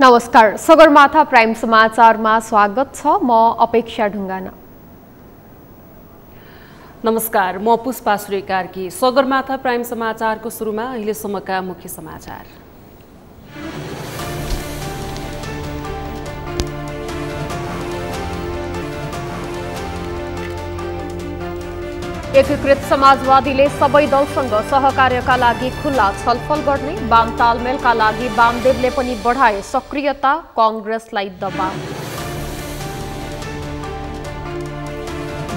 नमस्कार, सगरमाथा प्राइम समाचारमा स्वागत छ। म अपेक्षा ढुङ्गाना। नमस्कार, म पुष्पा श्रीकार्की। सगरमाथा प्राइम समाचारको सुरुमा अहिलेसम्मका मुख्य समाचार। एकीकृत समाजवादीले सबै दलसँग सहकार्यका लागि खुल्ला छलफल गर्ने, वाम तालमेलका लागि वामदेवले पनि बढाए सक्रियता, कांग्रेसलाई दबाव।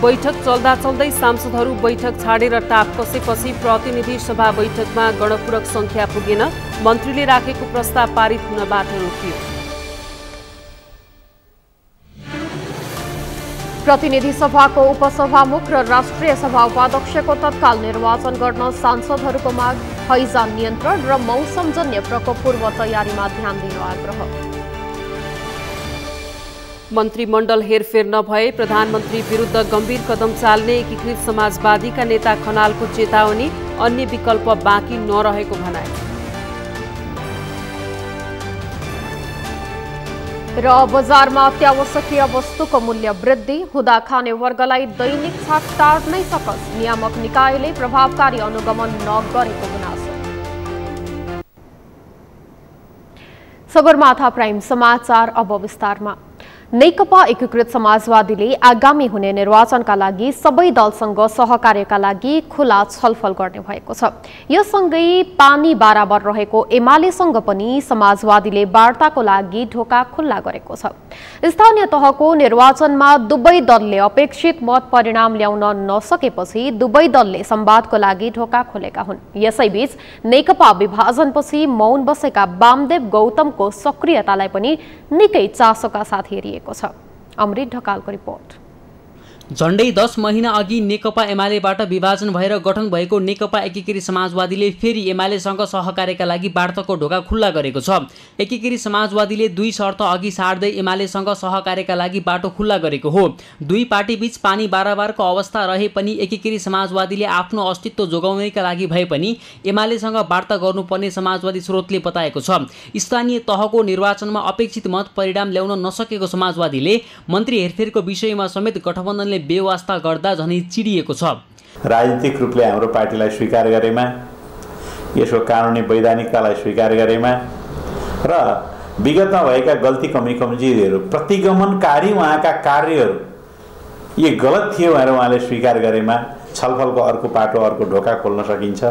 बैठक चल्दा चल्दै सांसदहरू बैठक छाडेर टाप कसेपछि प्रतिनिधि सभा बैठकमा गणपूरक संख्या पुगेन, मन्त्रीले राखेको प्रस्ताव पारित हुनबाट रोकियो। प्रतिनिधि सभाको उपसभामुख र राष्ट्रिय सभा उपाध्यक्षको तत्काल निर्वाचन गर्न सांसदहरूको माग, हैजा नियन्त्रण र मौसमजन्य प्रकोप पूर्व तयारीमा ध्यान दिन आग्रह। मन्त्रीमण्डल हेरफेर नभए प्रधानमन्त्री विरुद्ध गम्भीर कदम चाल्ने एकीकृत समाजवादीका नेता खनालको चेतावनी, अन्य विकल्प बाँकी नरहेको भनाए। र बजारमा अत्यावश्यकीय वस्तुको मूल्य वृद्धि हुँदा खाने वर्गलाई दैनिक छाक टार्नै सकस, नियामक निकायले प्रभावकारी अनुगमन नगरेको गुनासो। सगरमाथा प्राइम समाचार अब विस्तारमा। नेकपा एकीकृत समाजवादीले आगामी हुने निर्वाचनका लागि सबै दलसँग सहकार्यका लागि खुला छलफल गर्ने भएको छ। यससँगै पानी बराबर रहेको एमालेसँग पनि समाजवादीले वार्ताको लागि ढोका खुल्ला गरेको छ। स्थानीय तहको निर्वाचनमा दुवै दलले अपेक्षित मत परिणाम ल्याउन नसकेपछि दुवै दलले संवादको लागि ढोका खोलेका हुन्। यसैबीच नेकपा विभाजनपछि मौन बसेका वामदेव गौतमको सक्रियतालाई पनि निकै चासोका साथ हेरिएको छ। अमृत ढकालको रिपोर्ट। झण्डै 10 महिना अघि नेकपा एमालेबाट विभाजन भएर गठन भएको नेकपा एकीकृत समाजवादीले फेरि एमालेसँग सहकार्यका लागि वार्ताको ढोका खुल्ला गरेको छ। एकीकृत समाजवादीले दुई शर्त अघि सार्दै एमालेसँग सहकार्यका लागि बाटो खुल्ला गरेको हो। दुई पार्टीबीच पानी बाराबारको अवस्था रहे पनि एकीकृत समाजवादीले आफ्नो अस्तित्व जोगाउनका लागि भए पनि एमालेसँग वार्ता गर्नुपर्ने समाजवादी स्रोतले बताएको छ। स्थानीय तहको निर्वाचनमा अपेक्षित मत परिणाम ल्याउन नसकेको समाजवादीले मन्त्री हेरफेरको विषयमा समेत गठबन्धनले बेवास्ता गर्दा झनै चिडिएको छ। राजनीतिक रूपले हाम्रो पार्टीलाई स्वीकार गरेमा, यसको कानुनी वैधानिकतालाई स्वीकार गरेमा र विगतमा भएका गल्ती कमजोरीहरू प्रतिगमनकारी उहाँका कार्यहरू ये गलत थियो भनेर उहाँले स्वीकार गरेमा छलफलको अर्को पाटो, अर्को ढोका खोल्न सकिन्छ।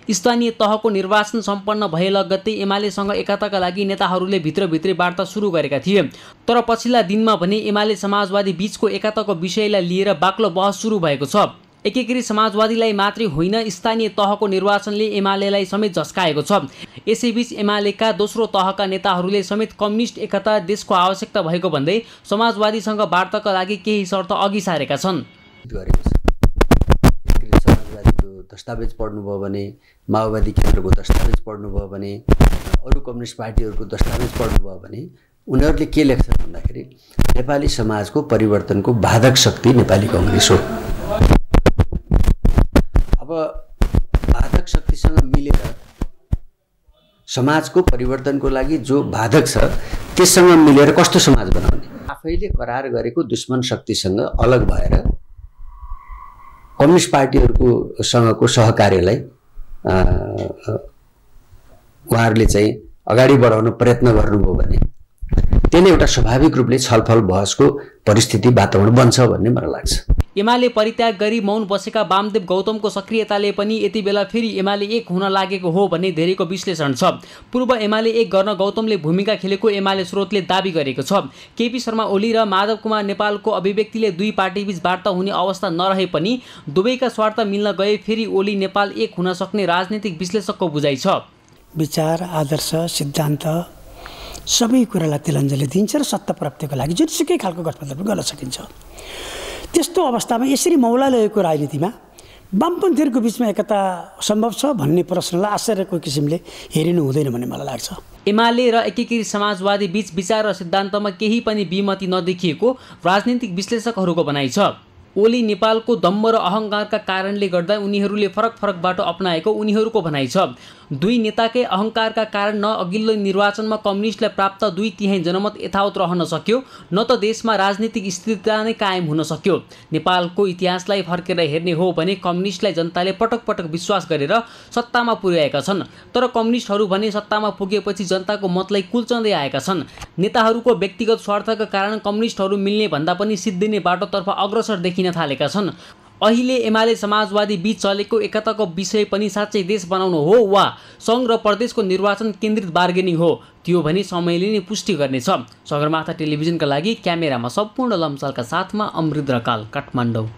स्थानीय तहको निर्वाचन सम्पन्न भए लगत्तै एमालेसँग एकताका लागि नेताहरूले भित्रभित्रै वार्ता सुरु गरेका थिए। तर पछिल्ला दिनमा भने एमाले समाजवादी बीचको एकताको विषयलाई लिएर बाक्लो बहस सुरु भएको छ। एकीकृत समाजवादीलाई मात्रै होइन, स्थानीय तहको निर्वाचनले एमालेलाई समेत झस्काएको छ। यसैबीच एमालेका दोस्रो तहका नेताहरूले समेत कम्युनिस्ट एकता देशको आवश्यकता भएको भन्दै समाजवादीसँग वार्ताका लागि केही शर्त अघि सारेका छन्। दस्तावेज पढ्नुभयो भने, माओवादी केन्द्रको दस्तावेज पढ्नुभयो भने, अरू कम्युनिस्ट पार्टीहरूको दस्तावेज पढ्नुभयो भने उनीहरूले के लेख्छन् भन्दाखेरि नेपाली समाजको परिवर्तनको बाधक शक्ति नेपाली कांग्रेस हो। अब बाधक शक्तिसँग मिलेर समाजको परिवर्तनको लागि जो बाधक छ त्यससँग मिलेर कस्तो समाज बनाउने, आफैले करार गरेको दुश्मन शक्तिसँग अलग भएर कम्युनिस्ट पार्टीहरूको सँगको सहकार्यलाई उहाँहरूले चाहिँ अगाडि बढाउन प्रयत्न गर्नुभयो भने त्यसले एउटा स्वाभाविक रूपले छलफल बहसको परिस्थिति वातावरण बन्छ भन्ने मलाई लाग्छ। एमाले परित्याग गरी मौन बसेका वामदेव गौतमको सक्रियताले पनि यति बेला फेरि एमाले एक हुन लागेको हो भन्ने धेरैको विश्लेषण छ। पूर्व एमाले एक गर्न गौतमले भूमिका खेलेको एमाले स्रोतले दाबी गरेको छ। केपी शर्मा ओली र माधव कुमार नेपालको अभिव्यक्तिले दुई पार्टीबीच वार्ता हुने अवस्था नरहे पनि दुवैका स्वार्थ मिल्न गए फेरि ओली नेपाल एक हुन सक्ने राजनीतिक विश्लेषकको बुझाइ छ। विचार, आदर्श, सिद्धान्त सबै कुरालाई तिलाञ्जली दिन्छ र सत्ता प्राप्तिको लागि जुनसुकै खालको गठबन्धन गर्न सकिन्छ। त्यस्तो अवस्थामा यसरी मौलालयको राजनीतिमा वामपन्थीहरूको बिचमा एकता सम्भव छ भन्ने प्रश्नलाई आश्चर्यको किसिमले हेरिनु हुँदैन भन्ने मलाई लाग्छ। एमाले र एकीकृत समाजवादी बीच विचार र सिद्धान्तमा केही पनि विमति नदेखिएको राजनीतिक विश्लेषकहरूको भनाइ छ। ओली नेपालको दम्भ र अहङ्कारका कारणले गर्दा उनीहरूले फरक फरक बाटो अपनाएको उनीहरूको भनाइ छ। दुई नेताकै अहङ्कारका कारण न अघिल्लो निर्वाचनमा कम्युनिस्टलाई प्राप्त 2/3 जनमत यथावत रहन सक्यो, न त देशमा राजनीतिक स्थिरता नै कायम हुन सक्यो। नेपालको इतिहासलाई फर्केर हेर्ने हो भने कम्युनिस्टलाई जनताले पटक पटक विश्वास गरेर सत्तामा पुर्याएका छन्, तर कम्युनिस्टहरू भने सत्तामा पुगेपछि जनताको मतलाई कुल्चँदै आएका छन्। नेताहरूको व्यक्तिगत स्वार्थका कारण कम्युनिस्टहरू मिल्ने भन्दा पनि सिद्धिने बाटोतर्फ अग्रसर देखिन थालेका छन्। अहिले एमाले समाजवादी बीच चलेको एकताको विषय पनि साँच्चै देश बनाउनु हो वा सङ्घ र प्रदेशको निर्वाचन केन्द्रित बार्गेनिङ हो, त्यो भने समयले नै पुष्टि गर्नेछ। सगरमाथा टेलिभिजनका लागि क्यामेरामा सम्पूर्ण लम्सालका साथमा अमृत रकाल, काठमाडौँ।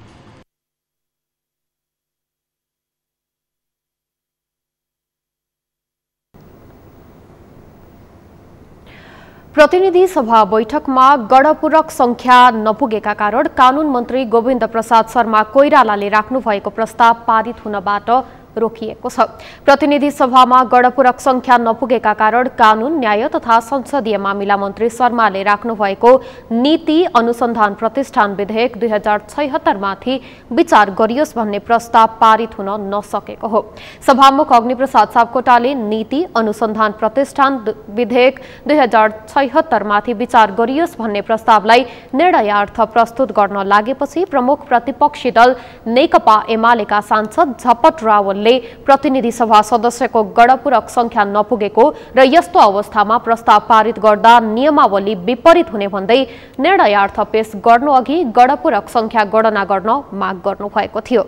प्रतिनिधि सभा बैठकमा गणपूरक संख्या नपुगेका कारण कानून मन्त्री गोविन्द प्रसाद शर्मा कोइरालाले राख्नु भएको प्रस्ताव पारित हुनबाट रोकिएको छ। प्रतिनिधि सभामा गणपूरक संख्या नपुगेका कारण कानून, न्याय तथा संसदीय मामिला मन्त्री शर्माले राख्नु भएको नीति अनुसन्धान प्रतिष्ठान विधेयक 2076 माथि विचार गरियोस् भन्ने प्रस्ताव पारित हुन नसकेको हो। सभामुख अग्निप्रसाद सापकोटाले नीति अनुसन्धान प्रतिष्ठान विधेयक 2076 माथि विचार गरियोस् भन्ने प्रस्तावलाई निर्णयार्थ प्रस्तुत गर्न लागेपछि प्रमुख प्रतिपक्षी दल नेकपा एमालेका सांसद झपट रावलले प्रतिनिधि सभा सदस्यको गणपूरक संख्या नपुगेको र यस्तो अवस्थामा प्रस्ताव पारित गर्दा नियमावली विपरीत हुने भन्दै निर्णयार्थ पेश गर्नु अघि गणपूरक संख्या गणना गर्न माग गर्नु भएको थियो।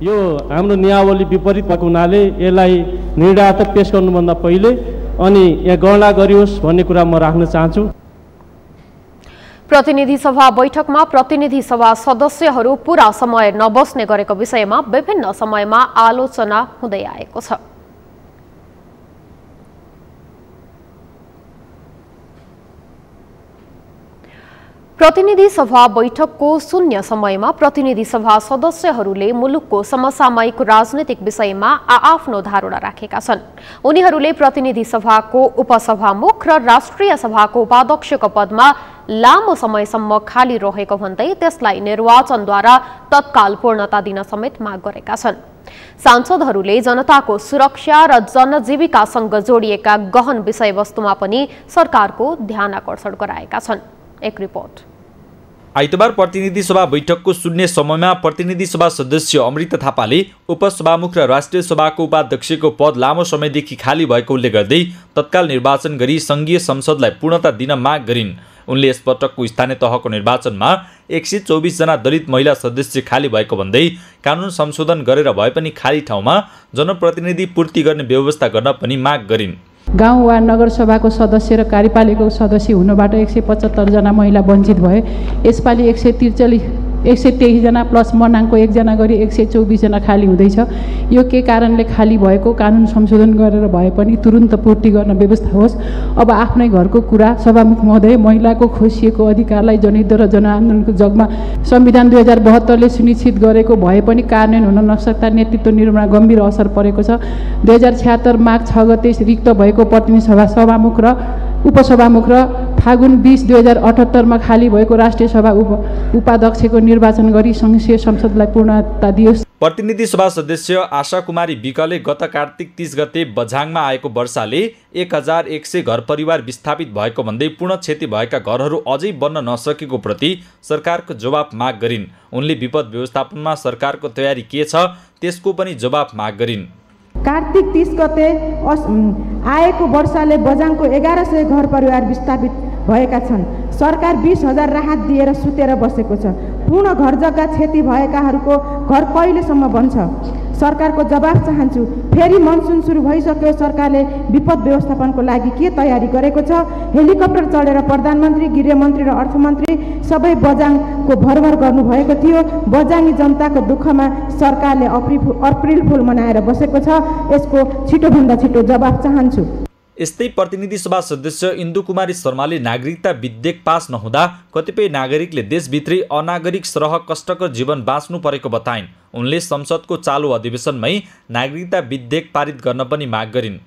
यो हाम्रो नियमावली विपरीत भएको हुनाले यसलाई निर्णयार्थ पेश गर्नुभन्दा पहिले अनि यहाँ गणना गरियोस् भन्ने कुरा म राख्न चाहन्छु। प्रतिनिधि सभा बैठकमा प्रतिनिधि सभा सदस्यहरू पूरा समय नबस्ने गरेको विषयमा विभिन्न समयमा आलोचना हुँदै आएको छ। प्रतिनिधि सभा बैठकको शून्य समयमा प्रतिनिधि सभा सदस्यहरूले मुलुकको समसामयिक राजनीतिक विषयमा आआफ्नो धारणा राखेका छन्। उनीहरूले प्रतिनिधि सभाको उपसभामुख र राष्ट्रिय सभाको उपाध्यक्षको पदमा लामो समयसम्म खाली रहेको भन्दै त्यसलाई निर्वाचनद्वारा तत्काल पूर्णता दिन समेत माग गरेका छन्। सांसदहरूले जनताको सुरक्षा र जनजीविकासँग जोडिएका गहन विषयवस्तुमा पनि सरकारको ध्यान आकर्षण गराएका छन्। एक रिपोर्ट। आइतबार प्रतिनिधि सभा बैठकको शून्य समयमा प्रतिनिधि सभा सदस्य अमृता थापाले उपसभामुख र राष्ट्रिय सभाको उपाध्यक्षको पद लामो समयदेखि खाली भएको उल्लेख गर्दै तत्काल निर्वाचन गरी संघीय संसदलाई पूर्णता दिन माग गरिन्। उनले यस पटकको स्थानीय तहको निर्वाचनमा 124 जना दलित महिला सदस्य खाली भएको भन्दै कानून संशोधन गरेर भए पनि खाली ठाउँमा जनप्रतिनिधि पूर्ति गर्ने व्यवस्था गर्न पनि माग गरिन्। गाउँ वा नगरसभाको सदस्य र कार्यपालिकाको सदस्य हुनबाट 175 जना महिला वञ्चित भए। यसपालि 123 जना प्लस मनाङको 1 जना गरी 124 जना खाली हुँदैछ। यो के कारणले खाली भएको कानुन संशोधन गरेर भए पनि तुरुन्त पूर्ति गर्न व्यवस्था होस्। अब आफ्नै घरको कुरा सभामुख महोदय, महिलाको खोसिएको अधिकारलाई जनयुद्ध र जनआन्दोलनको जगमा संविधान 2072 ले सुनिश्चित गरेको भए पनि कार्यान्वयन हुन नसक्दा नेतृत्व निर्माणमा गम्भीर असर परेको छ। 2076 माघ 6 गते रिक्त भएको प्रतिनिधि सभा सभामुख र उपसभामुख र फागुन 20 2078 मा खाली भएको राष्ट्रिय सभा उपाध्यक्षको निर्वाचन गरी संघीय संसदलाई पूर्णता दियोस्। प्रतिनिधि सभा सदस्य आशा कुमारी विकले गत कार्तिक 30 गते बझाङमा आएको वर्षाले 1100 घर परिवार विस्थापित भएको भन्दै पूर्ण क्षति भएका घरहरू अझै बन्न नसकेको प्रति सरकारको जवाफ माग गरिन्। उनले विपद व्यवस्थापनमा सरकारको तयारी के छ त्यसको पनि जवाफ माग गरिन्। कार्तिक 30 गते आएको वर्षाले बझाङको 1100 घर परिवार विस्थापित भएका छन्। सरकार 20,000 राहत दिएर सुतेर बसेको छ। पूर्ण घर जग्गा क्षति भएकाहरूको घर कहिलेसम्म बन्छ? सरकारको जवाफ चाहन्छु। फेरि मनसुन सुरु भइसक्यो, सरकारले विपद व्यवस्थापनको लागि के तयारी गरेको छ? हेलिकप्टर चढेर प्रधानमन्त्री, गृहमन्त्री र अर्थमन्त्री सबै बझाङको भरभर गर्नुभएको थियो। बझाङी जनताको दुःखमा सरकारले अप्रिल फुल मनाएर बसेको छ। यसको छिटोभन्दा छिटो जवाफ चाहन्छु। यस्तै प्रतिनिधि सभा सदस्य इन्दु कुमारी शर्माले नागरिकता विधेयक पास नहुँदा कतिपय नागरिकले देशभित्रै अनागरिक सरह कष्टकर जीवन बाँच्नु परेको बताइन्। उनले संसदको चालु अधिवेशनमै नागरिकता विधेयक पारित गर्न पनि माग गरिन्।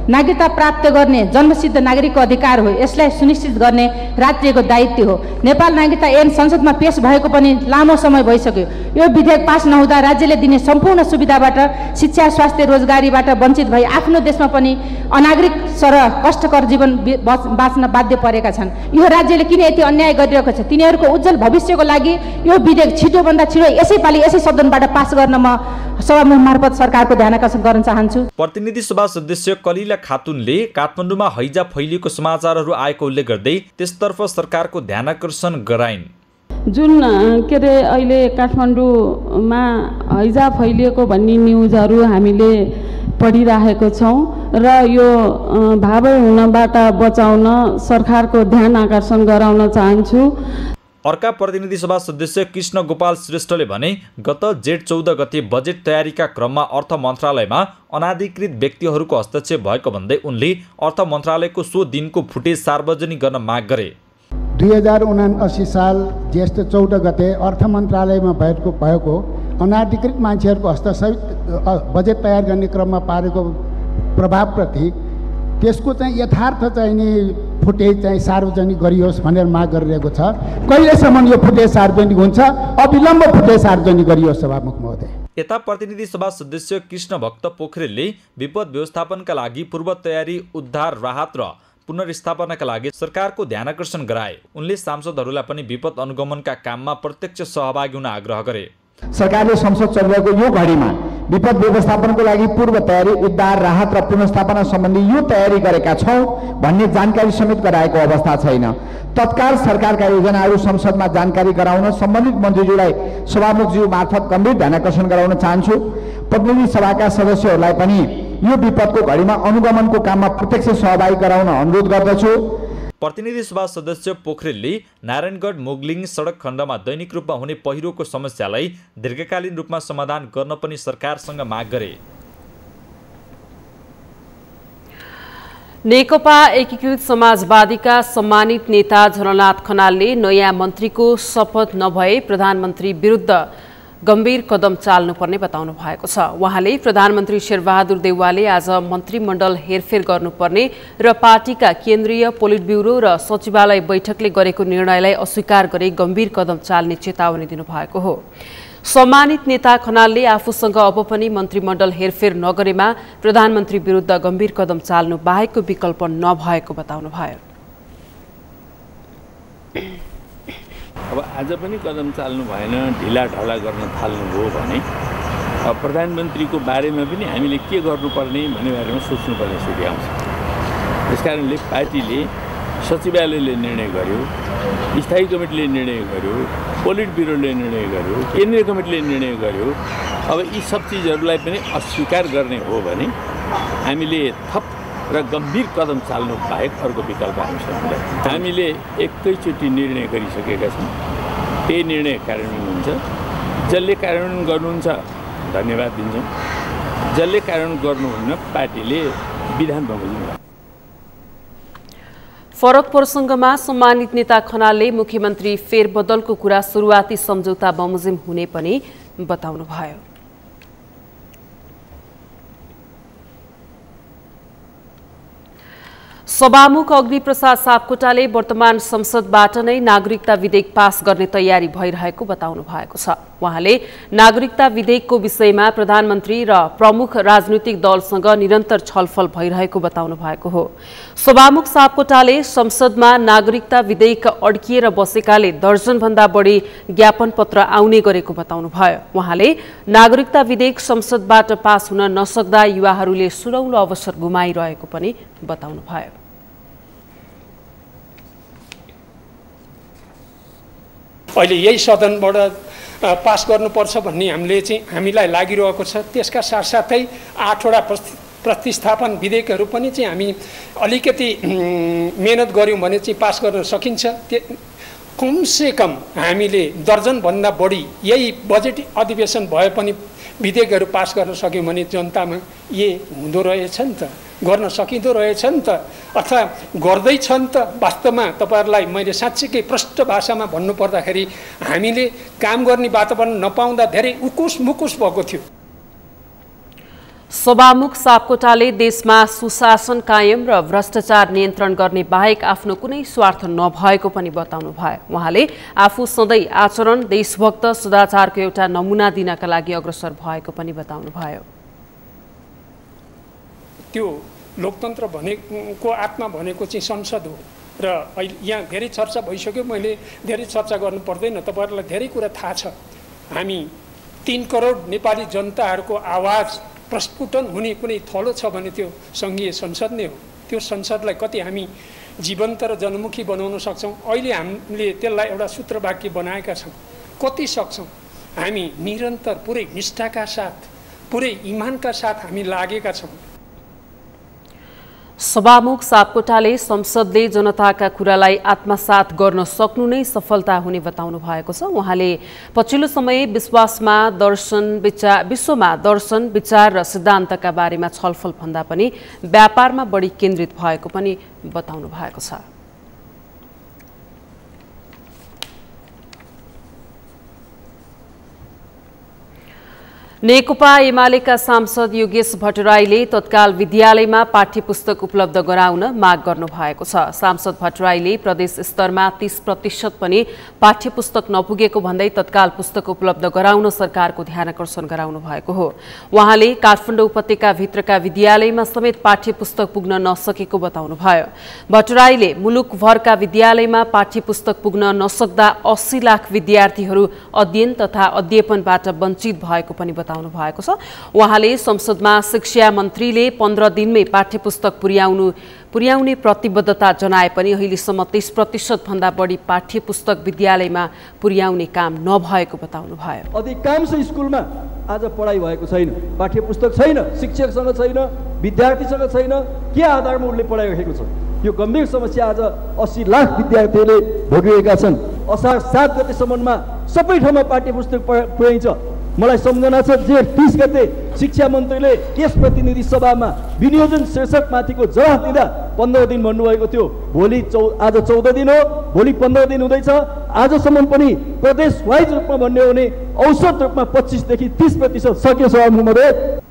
नागरिकता प्राप्त गर्ने जन्मसिद्ध नागरिकको अधिकार हो। यसलाई सुनिश्चित गर्ने राज्यको दायित्व हो। नेपाल नागरिकता ऐन संसदमा पेश भएको पनि लामो समय भइसक्यो। यो विधेयक पास नहुँदा राज्यले दिने सम्पूर्ण सुविधाबाट, शिक्षा, स्वास्थ्य, रोजगारीबाट वञ्चित भई आफ्नो देशमा पनि अनागरिक सरह कष्टकर जीवन बाँच्न बाध्य परेका छन्। यो राज्यले किन यति अन्याय गरिरहेको छ? तिनीहरूको उज्जवल भविष्यको लागि यो विधेयक छिटोभन्दा छिटो यसैपालि यसै सदनबाट पास गर्न म सभामुख मार्फत सरकारको ध्यान आकर्षण गर्न चाहन्छु। प्रतिनिधि सभा सदस्य कलिला खातुनले काठमाडौँमा हैजा फैलिएको समाचारहरू आएको उल्लेख गर्दै त्यसतर्फ सरकारको ध्यान आकर्षण गराइन्। जुन के अरे अहिले काठमाडौँमा हैजा फैलिएको भन्ने न्युजहरू हामीले पढिरहेको छौँ र यो भावै हुनबाट बचाउन सरकारको ध्यान आकर्षण गराउन चाहन्छु। अर्का प्रतिनिधि सभा सदस्य कृष्ण गोपाल श्रेष्ठले भने गत जेठ 14 गते बजेट तयारीका क्रममा अर्थ मन्त्रालयमा अनाधिकृत व्यक्तिहरूको हस्तक्षेप भएको भन्दै उनले अर्थ मन्त्रालयको सो दिनको फुटेज सार्वजनिक गर्न माग गरे। 2079 साल ज्येष्ठ 14 गते अर्थ मन्त्रालयमा भएको अनाधिकृत मान्छेहरूको हस्तक्षेप बजेट तयार गर्ने क्रममा पारेको प्रभावप्रति त्यसको चाहिँ यथार्थ चाहिँ नि फुटेज चाहिँ सार्वजनिक गरियोस् भनेर माग गरिरहेको छ। कहिलेसम्म यो फुटेज सार्वजनिक हुन्छ? अविलम्ब फुटेज सार्वजनिक गरियोस् सभामुख महोदय। यता प्रतिनिधि सभा सदस्य कृष्ण भक्त पोखरेलले विपद व्यवस्थापनका लागि पूर्व तयारी, उद्धार, राहत र पुनर्स्थापनाका लागि सरकारको ध्यान आकर्षण गराए। उनले सांसदहरूलाई पनि विपद अनुगमनका काममा प्रत्यक्ष सहभागी हुन आग्रह गरे। सरकारले संसद चलिरहेको यो घडीमा विपद व्यवस्थापनको लागि पूर्व तयारी, उद्धार, राहत र पुनर्स्थापना सम्बन्धी यो तयारी गरेका छौँ भन्ने जानकारी समेत गराएको अवस्था छैन। तत्काल सरकारका योजनाहरू संसदमा जानकारी गराउन सम्बन्धित मन्त्रीज्यूलाई सभामुखज्यू मार्फत गम्भीर ध्यान आकर्षण गराउन चाहन्छु। प्रतिनिधि सभाका सदस्यहरूलाई पनि यो विपदको घडीमा अनुगमनको काममा प्रत्यक्ष सहभागी गराउन अनुरोध गर्दछु। प्रतिनिधि सभा सदस्य पोखरेलले नारायणगढ मोगलिङ सडक खण्डमा दैनिक रूपमा हुने पहिरोको समस्यालाई दीर्घकालीन रूपमा समाधान गर्न पनि सरकारसँग माग गरे। नेकपा एकीकृत समाजवादीका सम्मानित नेता झलनाथ खनालले नयाँ मन्त्रीको शपथ नभए प्रधानमन्त्री विरुद्ध गम्भीर कदम चाल्नुपर्ने बताउनु भएको छ। उहाँले प्रधानमन्त्री शेरबहादुर देउवाले आज मन्त्रीमण्डल हेरफेर गर्नुपर्ने र पार्टीका केन्द्रीय पोलिट ब्युरो र सचिवालय बैठकले गरेको निर्णयलाई अस्वीकार गरी गम्भीर कदम चाल्ने चेतावनी दिनुभएको हो। सम्मानित नेता खनालले आफूसँग अब पनि मन्त्रीमण्डल हेरफेर नगरेमा प्रधानमन्त्री विरुद्ध गम्भीर कदम चाल्नु बाहेकको विकल्प नभएको बताउनुभयो। अब आज पनि कदम चाल्नु भएन, ढिलाढाला गर्न थाल्नुभयो भने प्रधानमन्त्रीको बारेमा पनि हामीले के गर्नुपर्ने भन्ने बारेमा सोच्नुपर्ने स्थिति आउँछ। त्यसकारणले पार्टीले, सचिवालयले निर्णय गर्यो, स्थायी कमिटीले निर्णय गर्यो, पोलिट ब्युरोले निर्णय गर्यो, केन्द्रीय कमिटीले निर्णय गर्यो। अब यी सब चिजहरूलाई पनि अस्वीकार गर्ने हो भने हामीले थप र गम्भीर कदम चाल्नु बाहेक अर्को विकल्प हामीसँग हुँदैन। हामीले एकैचोटि निर्णय गरिसकेका छौँ। त्यही निर्णय कार्यान्वयन हुन्छ। जसले कार्यान्वयन गर्नुहुन्छ धन्यवाद दिन्छौँ, जसले कार्यान्वयन गर्नुहुन्न पार्टीले विधान बमोजिम गर्छ। फरक प्रसङ्गमा सम्मानित नेता खनालले मुख्यमन्त्री फेरबदलको कुरा सुरुवाती सम्झौता बमोजिम हुने पनि बताउनुभयो। सभामुख अग्निप्रसाद सापकोटाले वर्तमान संसदबाट नै नागरिकता विधेयक पास गर्ने तयारी भइरहेको बताउनु भएको छ। उहाँले नागरिकता विधेयकको विषयमा प्रधानमन्त्री र प्रमुख राजनीतिक दलसँग निरन्तर छलफल भइरहेको बताउनु भएको हो। सभामुख सापकोटाले संसदमा नागरिकता विधेयक अड्किएर बसेकाले दर्जनभन्दा बढी ज्ञापन पत्र आउने गरेको बताउनुभयो। उहाँले नागरिकता विधेयक संसदबाट पास हुन नसक्दा युवाहरूले सुनौलो अवसर गुमाइरहेको पनि बताउनुभयो। अहिले यही सदनबाट पास गर्नुपर्छ भन्ने हामीलाई लागिरहेको छ। त्यसका साथसाथै 8वटा प्रतिस्थापन विधेयकहरू पनि हामी अलिकति मेहनत गऱ्यौँ भने पास गर्न सकिन्छ। कमसेकम हामीले दर्जनभन्दा बढी यही बजेट अधिवेशन भए पनि विधेयकहरू पास गर्न सक्यौँ भने जनतामा हुँदो रहेछ नि त, गर्न सकिँदो रहेछ नि त, अथवा गर्दैछ नि त। वास्तवमा तपाईँहरूलाई मैले साँच्चीकै प्रष्ट भाषामा भन्नुपर्दाखेरि हामीले काम गर्ने वातावरण नपाउँदा धेरै उकुस मुकुस भएको थियो। सभामुख सापकोटाले देशमा सुशासन कायम र भ्रष्टाचार नियन्त्रण गर्ने बाहेक आफ्नो कुनै स्वार्थ नभएको पनि बताउनु भयो। उहाँले आफू सधैँ आचरण देशभक्त सदाचारको एउटा नमुना दिनका लागि अग्रसर भएको पनि बताउनु भयो। त्यो लोकतन्त्र भनेको आत्मा भनेको चाहिँ संसद हो र यहाँ धेरै चर्चा भइसक्यो। मैले धेरै चर्चा गर्नु पर्दैन, तपाईँहरूलाई धेरै कुरा थाहा छ। हामी 3 करोड नेपाली जनताहरूको आवाज प्रस्फुटन हुने कुनै थलो छ भने त्यो सङ्घीय संसद नै हो। त्यो संसदलाई कति हामी जीवन्त र जनमुखी बनाउन सक्छौँ। अहिले हामीले त्यसलाई एउटा सूत्रवाक्य बनाएका छौँ। कति सक्छौँ हामी निरन्तर पुरै निष्ठाका साथ पुरै इमानका साथ हामी लागेका छौँ। सभामुख सापकोटाले संसदले जनताका कुरालाई आत्मसात गर्न सक्नु नै सफलता हुने बताउनु भएको छ। उहाँले पछिल्लो समय विश्वमा दर्शन विचार र सिद्धान्तका बारेमा छलफल भन्दा पनि व्यापारमा बढी केन्द्रित भएको पनि बताउनु भएको छ। नेकपा एमालेका सांसद योगेश भट्टराईले तत्काल विद्यालयमा पाठ्यपुस्तक उपलब्ध गराउन माग गर्नु भएको छ। सांसद भट्टराईले प्रदेश स्तरमा 30% पनि पाठ्यपुस्तक नपुगेको भन्दै तत्काल पुस्तक उपलब्ध गराउन सरकारको ध्यानकर्षण गराउनु भएको हो। उहाँले काठमाडौँ उपत्यका भित्रका विद्यालयमा समेत पाठ्यपुस्तक पुग्न नसकेको बताउनु भयो। भट्टराईले मुलुकभरका विद्यालयमा पाठ्यपुस्तक पुग्न नसक्दा 80 लाख विद्यार्थीहरू अध्ययन तथा अध्यापनबाट वञ्चित भएको पनि बताउनु भएको छ। उहाँले संसदमा शिक्षा मन्त्रीले 15 दिनमै पाठ्यपुस्तक पुर्याउने प्रतिबद्धता जनाए पनि अहिलेसम्म 30% भन्दा बढी पाठ्यपुस्तक विद्यालयमा पुर्याउने काम नभएको बताउनु भयो। अधिकांश स्कुलमा आज पढाइ भएको छैन, पाठ्यपुस्तक छैन, शिक्षकसँग छैन, विद्यार्थीसँग छैन। के आधारमा उनले पढाइरहेको छ? यो गम्भीर समस्या आज 80 लाख विद्यार्थीहरूले भोगिरहेका छन्। असार 7 गतेसम्ममा सबै ठाउँमा पाठ्यपुस्तक पुर्याइन्छ। मलाई सम्झना छ जेठ 30 गते शिक्षा मन्त्रीले यस प्रतिनिधि सभामा विनियोजन शीर्षकमाथिको जवाफ दिँदा 15 दिन भन्नुभएको थियो। आज 14 दिन हो, भोलि 15 दिन हुँदैछ। आजसम्म पनि प्रदेश वाइज रूपमा भन्ने हो भने औसत रूपमा 25 देखि 30% सक्यो सभामुख महोदय।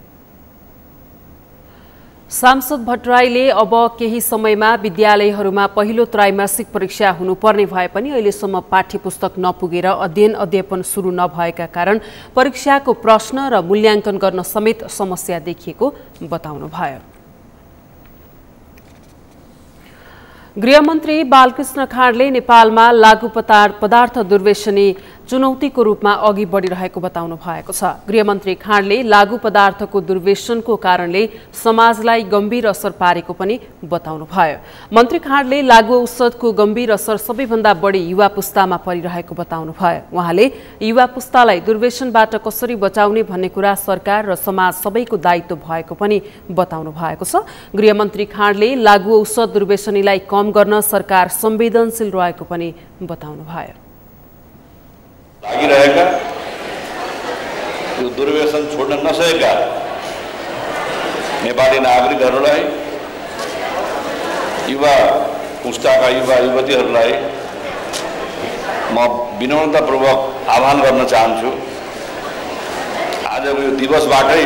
सांसद भट्टराईले अब केही समयमा विद्यालयहरूमा पहिलो त्रैमासिक परीक्षा हुनुपर्ने भए पनि अहिलेसम्म पाठ्यपुस्तक नपुगेर अध्ययन अध्यापन सुरु नभएका कारण परीक्षाको प्रश्न र मूल्याङ्कन गर्न समेत समस्या देखिएको बताउनु भयो। गृहमन्त्री बालकृष्ण खाँडले नेपालमा लागू पदार्थ दुर्व्यसनी चुनौतीको रूपमा अघि बढिरहेको बताउनु भएको छ। गृहमन्त्री खाँडले लागू पदार्थको दुर्व्यसनको कारणले समाजलाई गम्भीर असर पारेको पनि बताउनु भयो। मन्त्री खाँडले लागू औषधको गम्भीर असर सबैभन्दा बढी युवा पुस्तामा परिरहेको बताउनु भयो। उहाँले युवा पुस्तालाई दुर्व्यसनबाट कसरी बचाउने भन्ने कुरा सरकार र समाज सबैको दायित्व भएको पनि बताउनु भएको छ। गृहमन्त्री खाँडले लागू औषध दुर्व्यसनीलाई कम गर्न सरकार संवेदनशील रहेको पनि बताउनु भयो। लागिरहेका यो दुर्व्यसन छोड्न नसकेका नेपाली नागरिकहरूलाई, युवा पुस्ताका युवा युवतीहरूलाई म विनम्रतापूर्वक आह्वान गर्न चाहन्छु। आजको यो दिवसबाटै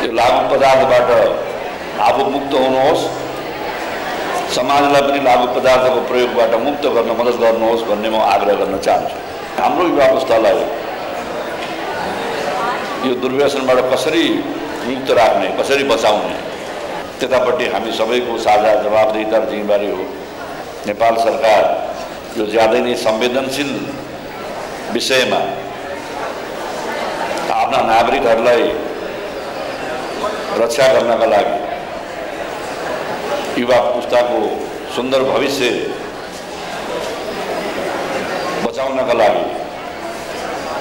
यो लागू पदार्थबाट आफू मुक्त हुनुहोस्, समाजलाई पनि लागू पदार्थको प्रयोगबाट मुक्त गर्न मद्दत गर्नुहोस् भन्ने म आग्रह गर्न चाहन्छु। हाम्रो युवा पुस्तालाई यो दुर्व्यसनबाट कसरी मुक्त राख्ने, कसरी बचाउने, त्यतापट्टि हामी सबैको साझा जवाबदेही र जिम्मेवारी हो। नेपाल सरकार यो ज्यादै नै संवेदनशील विषयमा आफ्ना नागरिकहरूलाई रक्षा गर्नका लागि, युवा पुस्ताको सुन्दर भविष्य बचाउनका लागि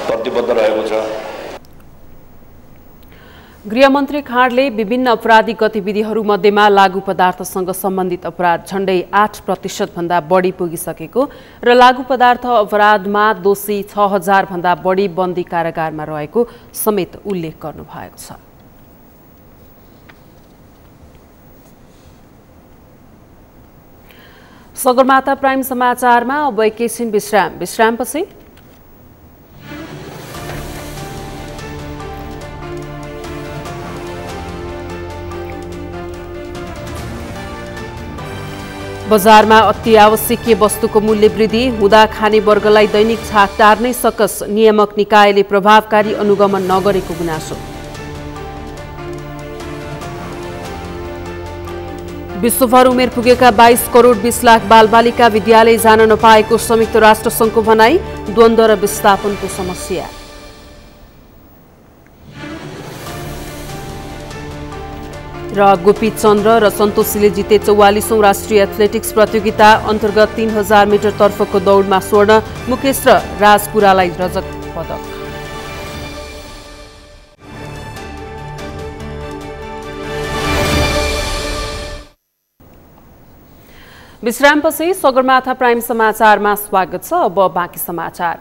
प्रतिबद्ध रहेको छ। गृहमन्त्री खाँडले विभिन्न आपराधिक गतिविधिहरू मध्येमा लागू पदार्थसँग सम्बन्धित अपराध झण्डै 8% भन्दा बढी पुगिसकेको र लागू पदार्थ अपराधमा दोषी 6000 भन्दा बढी बन्दी कारागारमा रहेको समेत उल्लेख गर्नु भएको छ। सगरमाथा प्राइम समाचारमा अब एकैछिन विश्रामपछि बजारमा अति आवश्यकीय वस्तुको मूल्य वृद्धि हुँदा खाने वर्गलाई दैनिक छाक टार्नै सकस, नियामक निकायले प्रभावकारी अनुगमन नगरेको गुनासो। विश्वभर उमेर पुगेका 22 करोड 20 लाख बालबालिका विद्यालय जान नपाएको संयुक्त राष्ट्रसङ्घको भनाई, द्वन्द्व र विस्थापनको समस्या। र गोपी चन्द्र र सन्तोषीले जिते 44औं राष्ट्रिय एथलेटिक्स प्रतियोगिता अन्तर्गत 3000 मिटर तर्फको दौडमा स्वर्ण, मुकेश र राजपुरालाई रजत पदक। विश्रामपछि सगरमाथा प्राइम समाचारमा स्वागत छ। अब बाँकी समाचार।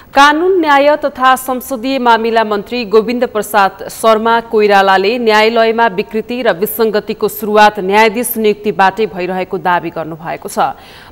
कानून, न्याय तथा संसदीय मामिला मन्त्री गोविन्द प्रसाद शर्मा कोइरालाले न्यायालयमा विकृति र विसङ्गतिको सुरुवात न्यायाधीश नियुक्तिबाटै भइरहेको दावी गर्नुभएको छ।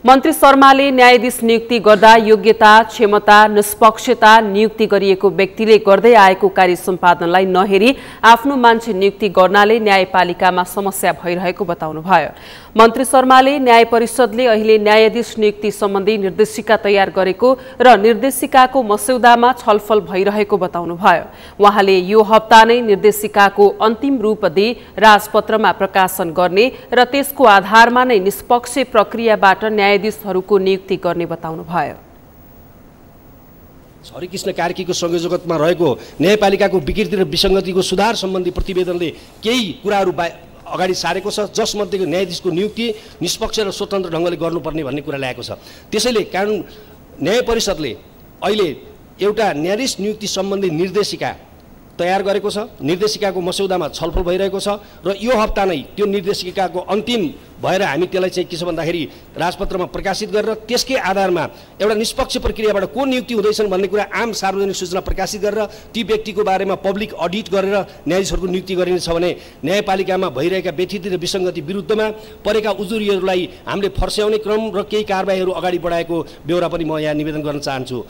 मन्त्री शर्माले न्यायाधीश नियुक्ति गर्दा योग्यता, क्षमता, निष्पक्षता नियुक्ति गरिएको व्यक्तिले गर्दै आएको कार्य सम्पादनलाई नहेरी आफ्नो मान्छे नियुक्ति गर्नाले न्यायपालिकामा समस्या भइरहेको बताउनुभयो। मन्त्री शर्माले न्याय परिषदले अहिले न्यायाधीश नियुक्ति सम्बन्धी निर्देशिका तयार गरेको र निर्देशिकाको मस्यौदामा छलफल भइरहेको बताउनुभयो। उहाँले यो हप्ता नै निर्देशिकाको अन्तिम रूप दिई राजपत्रमा प्रकाशन गर्ने र त्यसको आधारमा नै निष्पक्ष प्रक्रियाबाट न्यायाधीशहरूको नियुक्ति गर्ने बताउनुभयो। हरिकृष्ण कार्कीको संयोजकत्वमा रहेको न्यायपालिकाको विकृति र विसङ्गतिको सुधार सम्बन्धी प्रतिवेदनले केही कुराहरू अगाडि सारेको छ, जसमध्येको न्यायाधीशको नियुक्ति निष्पक्ष र स्वतन्त्र ढङ्गले गर्नुपर्ने भन्ने कुरा ल्याएको छ। त्यसैले कानुन न्याय परिषदले अहिले एउटा न्यायाधीश नियुक्ति सम्बन्धी निर्देशिका तयार गरेको छ। निर्देशिकाको मस्यौदामा छलफल भइरहेको छ र यो हप्ता नै त्यो निर्देशिकाको अन्तिम भएर हामी त्यसलाई चाहिँ के छ भन्दाखेरि राजपत्रमा प्रकाशित गरेर त्यसकै आधारमा एउटा निष्पक्ष प्रक्रियाबाट को नियुक्ति हुँदैछन् भन्ने कुरा आम सार्वजनिक सूचना प्रकाशित गरेर ती व्यक्तिको बारेमा पब्लिक अडिट गरेर न्यायाधीशहरूको नियुक्ति गरिनेछ भने न्यायपालिकामा भइरहेका व्यथिति र विसङ्गति विरुद्धमा परेका उजुरीहरूलाई हामीले फर्स्याउने क्रम र केही कारबाहीहरू अगाडि बढाएको बेहोरा पनि म यहाँ निवेदन गर्न चाहन्छु।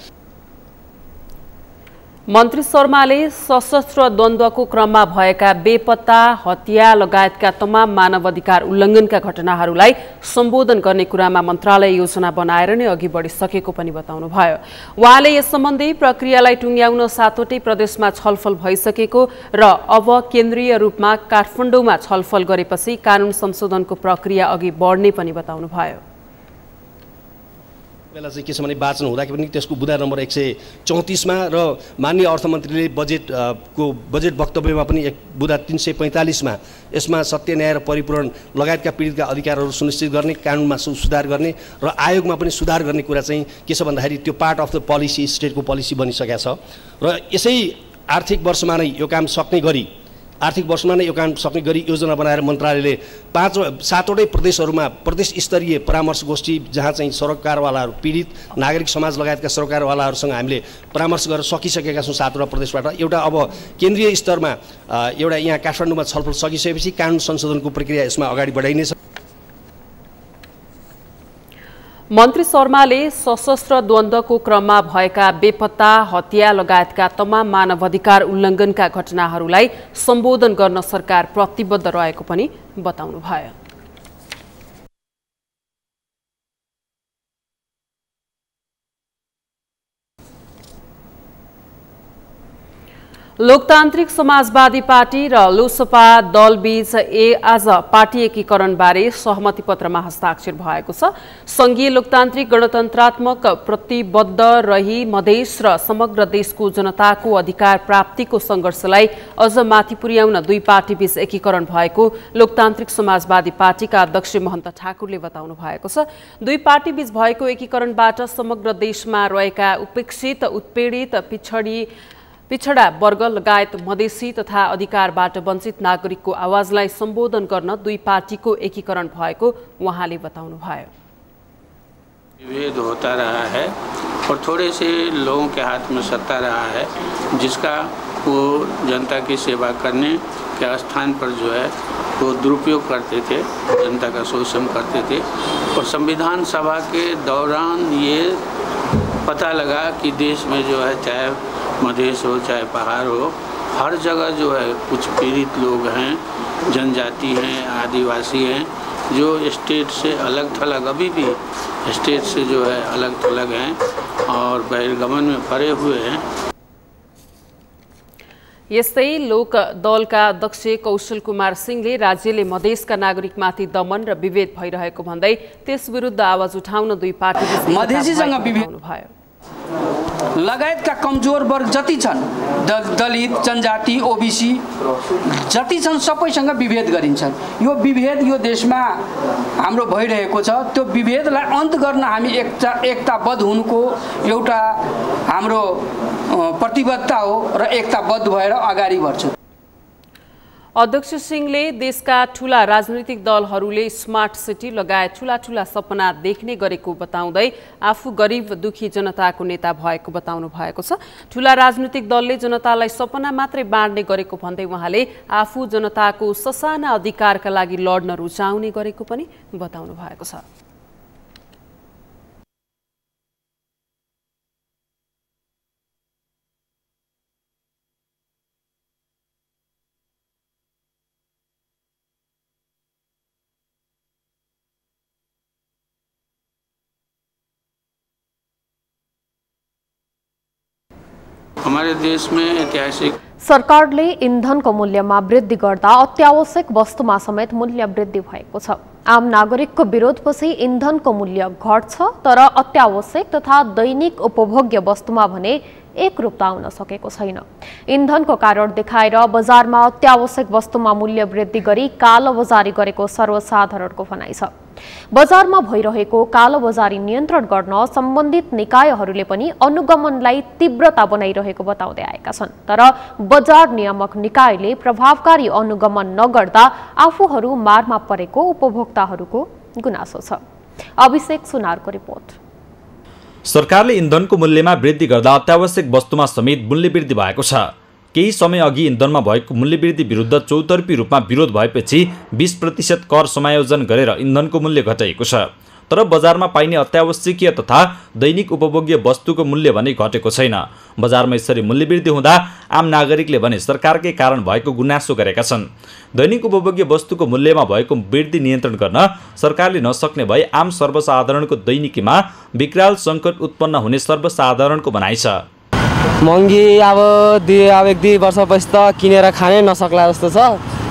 मन्त्री शर्माले सशस्त्र द्वन्द्वको क्रममा भएका बेपत्ता, हत्या लगायतका तमाम मानवाधिकार उल्लङ्घनका घटनाहरूलाई सम्बोधन गर्ने कुरामा मन्त्रालय योजना बनाएर नै अघि बढिसकेको पनि बताउनुभयो। उहाँले यस सम्बन्धी प्रक्रियालाई टुङ्ग्याउन 7वटै प्रदेशमा छलफल भइसकेको र अब केन्द्रीय रूपमा काठमाडौँमा छलफल गरेपछि कानुन संशोधनको प्रक्रिया अघि बढ्ने पनि बताउनुभयो। बेला चाहिँ के छ भने वाचन हुँदाखेरि पनि त्यसको बुँदा नम्बर 134 मा र माननीय अर्थमन्त्रीले बजेट वक्तव्यमा पनि बुँदा 345 मा यसमा सत्य, न्याय र परिपूरण लगायतका पीडितका अधिकारहरू सुनिश्चित गर्ने, कानुनमा सुधार गर्ने र आयोगमा पनि सुधार गर्ने कुरा चाहिँ के छ भन्दाखेरि त्यो पार्ट अफ द पोलिसी, स्टेटको पोलिसी बनिसकेको छ र यसै आर्थिक वर्षमा नै यो काम सक्ने गरी योजना बनाएर मन्त्रालयले 7वटै प्रदेशहरूमा प्रदेश स्तरीय परामर्श गोष्ठी जहाँ चाहिँ सरोकारवालाहरू, पीडित नागरिक समाज लगायतका सरोकारवालाहरूसँग हामीले परामर्श गरेर सकिसकेका छौँ 7वटा प्रदेशबाट। एउटा अब केन्द्रीय स्तरमा एउटा यहाँ काठमाडौँमा छलफल सकिसकेपछि कानुन संशोधनको प्रक्रिया यसमा अगाडि बढाइनेछ। मन्त्री शर्माले सशस्त्र द्वन्द्वको क्रममा भएका बेपत्ता, हत्या लगायतका तमाम मानवाधिकार उल्लङ्घनका घटनाहरूलाई सम्बोधन गर्न सरकार प्रतिबद्ध रहेको पनि बताउनुभयो। लोकतान्त्रिक समाजवादी पार्टी र लोसपा दलबीच आज पार्टी एकीकरणबारे सहमति पत्रमा हस्ताक्षर भएको छ। संघीय लोकतान्त्रिक गणतन्त्रात्मक प्रतिबद्ध रही मधेस र समग्र देशको जनताको अधिकार प्राप्तिको सङ्घर्षलाई अझ माथि पुर्याउन दुई पार्टीबीच एकीकरण भएको लोकतान्त्रिक समाजवादी पार्टीका अध्यक्ष महन्त ठाकुरले बताउनु भएको छ। दुई पार्टीबीच भएको एकीकरणबाट समग्र देशमा रहेका उपेक्षित, उत्पीडित, पिछडा वर्ग लगायत मधेसी तथा अधिकारबाट वञ्चित नागरिकको आवाजलाई सम्बोधन गर्न दुई पार्टीको एकीकरण भएको उहाँले बताउनुभयो। विभेद होता रहा है और थोड़े से लोगों के हाथ में सत्ता रहा है, जिसका वो जनता की सेवा करने के स्थान पर जो है वो दुरुपयोग करते थे, जनता का शोषण करते थे। और संविधान सभा के दौरान ये पता लगा कि देश में जो है चाहे मधेश हो चाहे पहाड़ हो, हर जगह जो है कुछ पीड़ित लोग हैं, जनजाति हैं, आदिवासी हैं, जो स्टेट से अलग थलग अभी भी स्टेट से जो है अलग थलग हैं और बहिर्गमन में पड़े हुए हैं। यस्तै लोक दलका अध्यक्ष कौशल कुमार सिंहले राज्यले मधेसका नागरिकमाथि दमन र विभेद भइरहेको भन्दै त्यस विरुद्ध आवाज उठाउन दुई पार्टीबीच मधेसीसँग विभेद भयो लगायतका कमजोर वर्ग जति छन् दलित जनजाति ओबीसी जति छन् सबैसँग विभेद गरिन्छ। यो विभेद यो देशमा हाम्रो भइरहेको छ। त्यो विभेदलाई अन्त गर्न हामी एकताबद्ध हुनुको एउटा हाम्रो प्रतिबद्धता हो र एकताबद्ध भएर अगाडि बढ्छौँ। अध्यक्ष सिंहले देशका ठूला राजनीतिक दलहरूले स्मार्ट सिटी लगायत ठूला सपना देख्ने गरेको बताउँदै आफू गरिब दुखी जनताको नेता भएको बताउनु भएको छ। ठूला राजनीतिक दलले जनतालाई सपना मात्रै बाँड्ने गरेको भन्दै उहाँले आफू जनताको ससाना अधिकारका लागि लड्न रुचाउने गरेको पनि बताउनु भएको छ। हमारे देश में ऐतिहासिक सरकारले इन्धनको मूल्यमा वृद्धि गर्दा अत्यावश्यक वस्तुमा समेत मूल्य वृद्धि भएको छ। आम नागरिकको विरोधपछि इन्धनको मूल्य घट्छ तर अत्यावश्यक तथा दैनिक उपभोग्य वस्तुमा भने एकरूपता आउन सकेको छैन। इन्धनको कारण देखाएर बजारमा अत्यावश्यक वस्तुमा मूल्य वृद्धि गरी कालोबजारी गरेको सर्वसाधारणको भनाइ छ। बजारमा भइरहेको कालोबजारी नियन्त्रण गर्न सम्बन्धित निकायहरूले पनि अनुगमनलाई तीव्रता बनाइरहेको बताउँदै आएका छन्। तर बजार नियामक निकायले प्रभावकारी अनुगमन नगर्दा आफूहरू मारमा परेको उपभोक्ताहरूको गुनासो छ। अभिषेक सुनारको रिपोर्ट। सरकारले इन्धनको मूल्यमा वृद्धि गर्दा अत्यावश्यक वस्तुमा समेत मूल्य वृद्धि भएको छ। केही समय अघि इन्धनमा भएको मूल्य वृद्धि विरुद्ध चौतर्फी रूपमा विरोध भएपछि 20% कर समायोजन गरेर इन्धनको मूल्य घटाइएको छ। तर बजारमा पाइने अत्यावश्यकीय तथा दैनिक उपभोग्य वस्तुको मूल्य भने घटेको छैन। बजारमा यसरी मूल्य वृद्धि हुँदा आम नागरिकले भने सरकारकै कारण भएको गुनासो गरेका छन्। दैनिक उपभोग्य वस्तुको मूल्यमा भएको वृद्धि नियन्त्रण गर्न सरकारले नसक्ने भए आम सर्वसाधारणको दैनिकीमा विकराल सङ्कट उत्पन्न हुने सर्वसाधारणको भनाइ छ। महँगी अब 1-2 वर्षपछि त किनेर खानै नसक्ला जस्तो छ।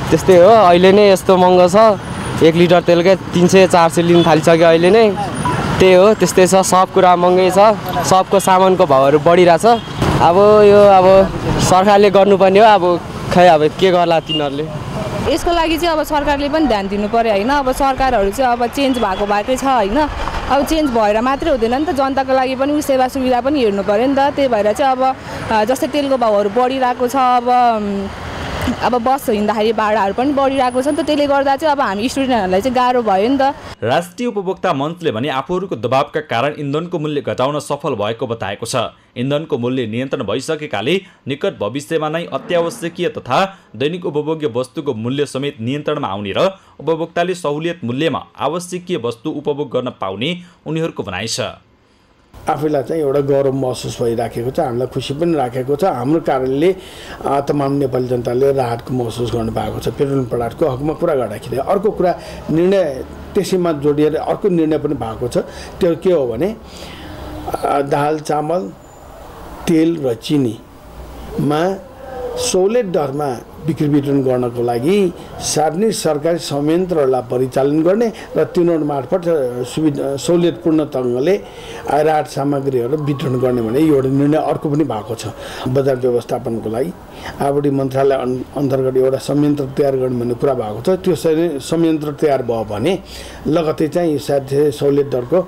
त्यस्तै हो, अहिले नै यस्तो महँगो छ। 1 लिटर तेलकै 300-400 लिन थालिसक्यो अहिले नै। त्यही हो, त्यस्तै छ। सब कुरा महँगै छ। सबको सामानको भाउहरू बढिरहेछ। अब यो सरकारले गर्नुपर्ने हो। अब खै अब के गर्ला तिनीहरूले। यसको लागि चाहिँ अब सरकारले पनि ध्यान दिनु पर्यो हैन। अब सरकारहरू चाहिँ अब चेन्ज भएकै छ हैन। अब चेन्ज भएर मात्रै हुँदैन नि त, जनताको लागि पनि सेवा सुविधा पनि हेर्नु पर्यो नि त। त्यही भएर चाहिँ अब जस्तै तेलको भाउहरू बढिरहेको छ। अब बस हिँड्दाखेरि भाडाहरू पनि बढिरहेको छ नि त। त्यसले गर्दा चाहिँ अब हामी स्टुडेन्टहरूलाई चाहिँ गाह्रो भयो नि त। राष्ट्रिय उपभोक्ता मञ्चले भने आफूहरूको दबावका कारण इन्धनको मूल्य घटाउन सफल भएको बताएको छ। इन्धनको मूल्य नियन्त्रण भइसकेकाले निकट भविष्यमा नै अत्यावश्यकीय तथा दैनिक उपभोग्य वस्तुको मूल्य समेत नियन्त्रणमा आउने र उपभोक्ताले सहुलियत मूल्यमा आवश्यकीय वस्तु उपभोग गर्न पाउने उनीहरूको भनाइ छ। आफूलाई चाहिँ एउटा गौरव महसुस भइराखेको छ। हामीलाई खुसी पनि राखेको छ। हाम्रो कारणले तमाम नेपाली जनताले राहतको महसुस गर्नु भएको छ। पेट्रोल प्रडक्टको हकमा कुरा गर्दाखेरि अर्को कुरा निर्णय त्यसैमा जोडिएर अर्को निर्णय पनि भएको छ। त्यो के हो भने दाल चामल तेल र चिनीमा सहुलियत दरमा बिक्री वितरण गर्नको लागि सार्वजनिक सरकारी संयन्त्रहरूलाई परिचालन गर्ने र तिनीहरू मार्फत सहुलियतपूर्ण ढङ्गले राहत सामग्रीहरू वितरण गर्ने भने एउटा निर्णय अर्को पनि भएको छ। बजार व्यवस्थापनको लागि आवडी मन्त्रालय अन्तर्गत एउटा संयन्त्र तयार गर्ने भन्ने कुरा भएको छ। त्यो संयन्त्र तयार भयो भने लगत्तै चाहिँ सायद सहुलियत दरको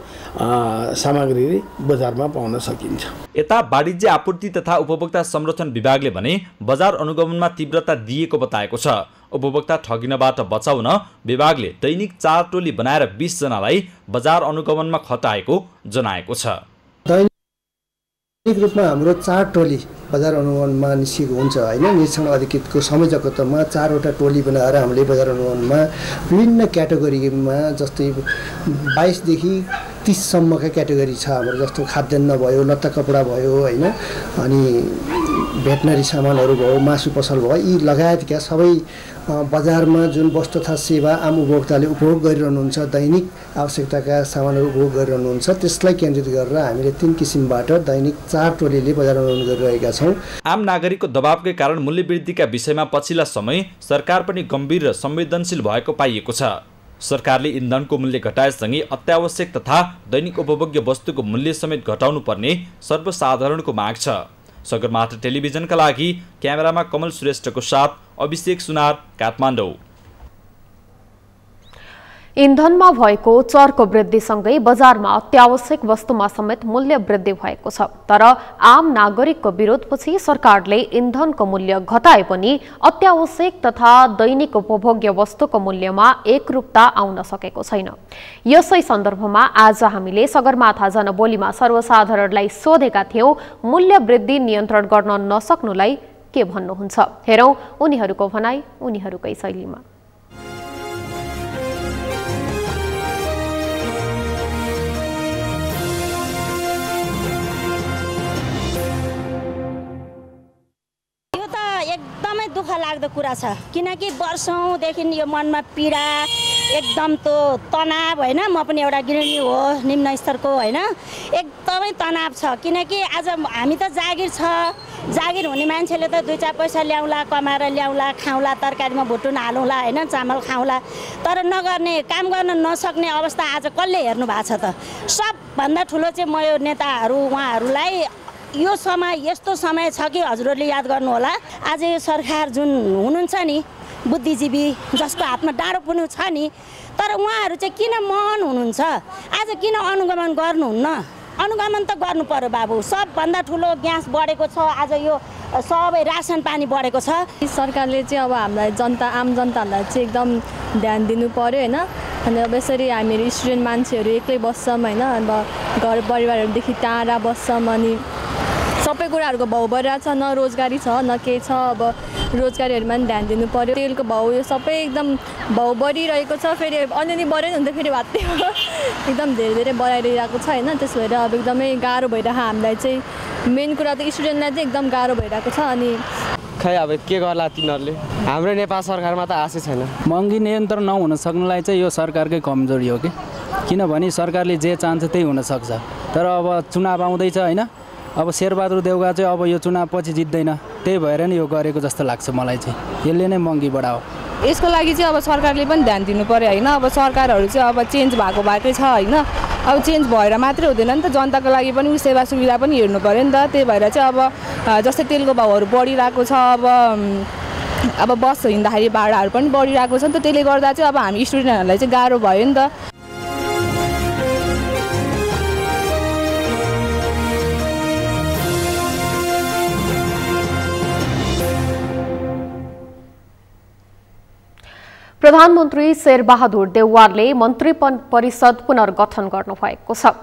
सामग्री बजारमा पाउन सकिन्छ। यता वाणिज्य आपूर्ति तथा उपभोक्ता संरक्षण विभागले भने बजार अनुगमनमा तीव्रता दिएको बताएको छ। उपभोक्ता ठगिनबाट बचाउन विभागले दैनिक 4 टोली बनाएर 20 जनालाई बजार अनुगमनमा खटाएको जनाएको छ। दैनिक रूपमा हाम्रो 4 टोली बजार अनुगमनमा निस्किएको हुन्छ हैन। निरीक्षण अधिकृतको संयोजकत्वमा 4 वटा टोली बनाएर हामीले बजार अनुगमनमा विभिन्न क्याटेगोरीमा जस्तै 22 देखि 30 सम्मका क्याटेगोरी छ हाम्रो। जस्तो खाद्यान्न भयो, लत्ता कपडा भयो हैन, अनि भेटनरी सामानहरू भयो, मासु पसल भयो, यी लगायतका सबै बजारमा जुन वस्तु तथा सेवा आम उपभोक्ताले उपभोग गरिरहनुहुन्छ, दैनिक आवश्यकताका सामानहरू उपभोग गरिरहनुहुन्छ, त्यसलाई केन्द्रित गरेर हामीले 3 किसिमबाट दैनिक 4 टोलीले बजार अनुगमन गरिरहेका छौँ। आम नागरिकको दबावकै कारण मूल्यवृद्धिका विषयमा पछिल्ला समय सरकार पनि गम्भीर र संवेदनशील भएको पाइएको छ। सरकारले इन्धनको मूल्य घटाएसँगै अत्यावश्यक तथा दैनिक उपभोग्य वस्तुको मूल्य समेत घटाउनु पर्ने सर्वसाधारणको माग छ। सगरमाथा टेलिभिजनका लागि क्यामेरामा कमल श्रेष्ठको साथ अभिषेक सुनार, काठमाडौँ। इन्धनमा भएको चर्को वृद्धिसँगै बजारमा अत्यावश्यक वस्तुमा समेत मूल्य वृद्धि भएको छ। तर आम नागरिकको विरोधपछि सरकारले इन्धनको मूल्य घटाए पनि अत्यावश्यक तथा दैनिक उपभोग्य वस्तुको मूल्यमा एकरूपता आउन सकेको छैन। यसै सन्दर्भमा आज हामीले सगरमाथा जनबोलीमा सर्वसाधारणलाई सोधेका थियौं, मूल्य वृद्धि नियन्त्रण गर्न नसक्नुलाई के भन्नुहुन्छ? हेरौं उनीहरूको भनाई उनीहरूकै शैलीमा। एकदमै दुःख लाग्दो कुरा छ, किनकि वर्षौँदेखि यो मनमा पीडा, एकदम त्यो तनाव होइन। म पनि एउटा गृहिणी हो, निम्न स्तरको होइन, एकदमै तनाव छ। किनकि आज हामी त जागिर छ, जागिर हुने मान्छेले त 2-4 पैसा ल्याउला, कमाएर ल्याउला, खाउँला, तरकारीमा भुटुन हालौँला होइन, चामल खाउँला। तर नगर्ने, काम गर्न नसक्ने अवस्था आज कसले हेर्नु भएको छ त? सबभन्दा ठुलो चाहिँ म यो नेताहरू उहाँहरूलाई यो समय यस्तो समय छ कि हजुरहरूले याद गर्नु होला, आज यो सरकार जुन हुनुहुन्छ नि बुद्धिजीवी, जसको हातमा डाँडो पनि छ नि, तर उहाँहरू चाहिँ किन मौन हुनुहुन्छ? आज किन अनुगमन गर्नुहुन्न? अनुगमन त गर्नु पर्यो बाबु। सबभन्दा ठुलो ग्यास बढेको छ, आज यो सबै रासन पानी बढेको छ। सरकारले चाहिँ अब हामीलाई आम जनतालाई चाहिँ एकदम ध्यान दिनु पर्यो होइन। अनि अब यसरी हामीहरू स्टुडेन्ट मान्छेहरू एक्लै बस्छौँ होइन, अब घर परिवारहरूदेखि टाढा बस्छौँ, अनि सबै कुराहरूको भाउ बढिरहेको छ, न रोजगारी छ न केही छ। अब रोजगारीहरूमा पनि ध्यान दिनु पर्यो। तेलको भाउ यो सबै एकदम भाउ बढिरहेको छ, फेरि अलिअलि बढेन भने त फेरि भात्तै एकदम धेरै धेरै बढाइरहेको छ होइन। त्यसो भएर अब एकदमै गाह्रो भइरहेको हामीलाई चाहिँ, मेन कुरा त स्टुडेन्टलाई चाहिँ एकदम गाह्रो भइरहेको छ। अनि खै अब के गर्ला तिनीहरूले, हाम्रो नेपाल सरकारमा त आशै छैन। महँगी नियन्त्रण नहुन सक्नुलाई चाहिँ यो सरकारकै कमजोरी हो कि, किनभने सरकारले जे चाहन्छ त्यही हुनसक्छ। तर अब चुनाव आउँदैछ होइन, अब शेरबहादुर देउवा चाहिँ अब यो चुनाव पछि जित्दैन, त्यही भएर नि यो गरेको जस्तो लाग्छ मलाई चाहिँ। यसले नै महँगी बढाओ। यसको लागि चाहिँ अब सरकारले पनि ध्यान दिनु पर्यो होइन। अब सरकारहरू चाहिँ अब चेन्ज भएकै छ होइन। अब चेन्ज भएर मात्रै हुँदैन नि त, जनताको लागि पनि सेवा सुविधा पनि हेर्नु पर्यो नि त। त्यही भएर चाहिँ अब जस्तै तेलको भाउहरू बढिरहेको छ, अब बस हिँड्दाखेरि भाडाहरू पनि बढिरहेको छ नि त। त्यसले गर्दा चाहिँ अब हामी स्टुडेन्टहरूलाई चाहिँ गाह्रो भयो नि त। प्रधानमन्त्री शेरबहादुर देउवाले मन्त्री परिषद पुनर्गठन गर्नुभएको छ।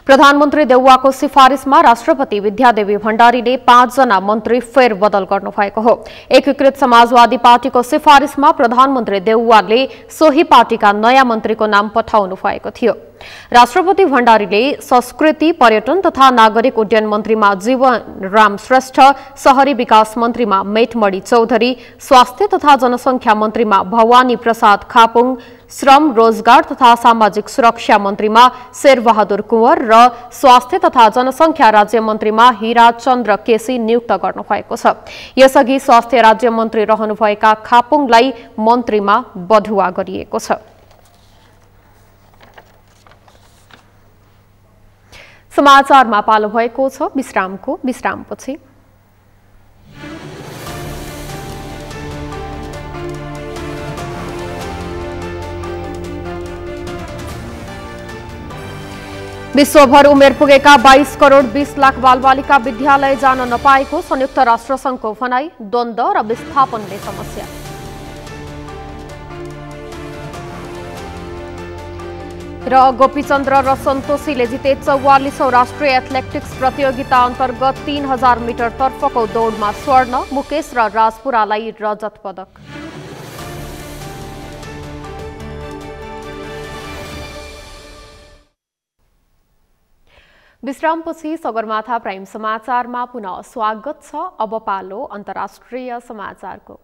प्रधानमन्त्री देउवाको सिफारिसमा राष्ट्रपति विद्यादेवी भण्डारीले 5 जना मन्त्री फेरबदल गर्नुभएको हो। एकीकृत समाजवादी पार्टीको सिफारिसमा प्रधानमन्त्री देउवाले सोही पार्टीका नयाँ मन्त्रीको नाम पठाउनु भएको थियो। राष्ट्रपति भण्डारीले संस्कृति, पर्यटन तथा नागरिक उड्डयन मन्त्रीमा जीवन राम श्रेष्ठ, शहरी विकास मन्त्रीमा मेटमणि चौधरी, स्वास्थ्य तथा जनसंख्या मन्त्रीमा भवानी प्रसाद खापुङ, श्रम, रोजगार तथा सामाजिक सुरक्षा मन्त्रीमा शेरबहादुर कुँवर र स्वास्थ्य तथा जनसंख्या राज्य मन्त्रीमा हीरा चन्द्र केसी नियुक्त गर्नुभएको छ। यसअघि स्वास्थ्य राज्य मन्त्री रहनुभएका खापुङलाई मन्त्रीमा बढुवा गरिएको छ। समाचारमा पालो भएको छ विश्रामपछि। विश्वभर उमेर पुगेका 22 करोड 20 लाख बालबालिका विद्यालय जान नपाएको संयुक्त राष्ट्रसङ्घको भनाई, द्वन्द्व र विस्थापनले समस्या। र गोपीचन्द्र र सन्तोषीले जिते 44औं राष्ट्रिय एथलेटिक्स प्रतियोगिता अन्तर्गत 3000 मिटर तर्फको दौडमा स्वर्ण, मुकेश र राजपुरालाई रजत पदक। विश्रामपछि सगरमाथा प्राइम समाचारमा पुनः स्वागत छ। अब पालो अन्तर्राष्ट्रिय समाचारको।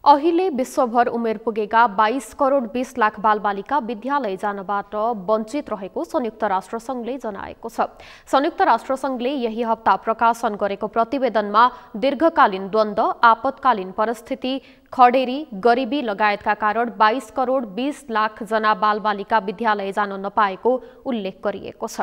अहिले विश्वभर उमेर पुगेका 22 करोड 20 लाख बालबालिका विद्यालय जानबाट वञ्चित रहेको संयुक्त राष्ट्रसङ्घले जनाएको छ। संयुक्त राष्ट्रसङ्घले यही हप्ता प्रकाशन गरेको प्रतिवेदनमा दीर्घकालीन द्वन्द्व, आपतकालीन परिस्थिति, खडेरी, गरिबी लगायतका कारण 22 करोड 20 लाख जना बालबालिका विद्यालय जान नपाएको उल्लेख गरिएको छ।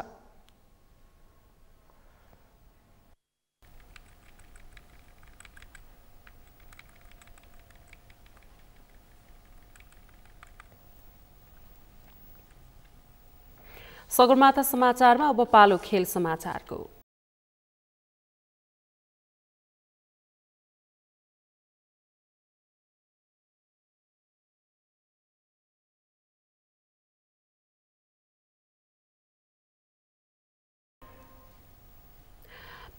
सगरमाथा समाचारमा अब पालो खेल समाचारको।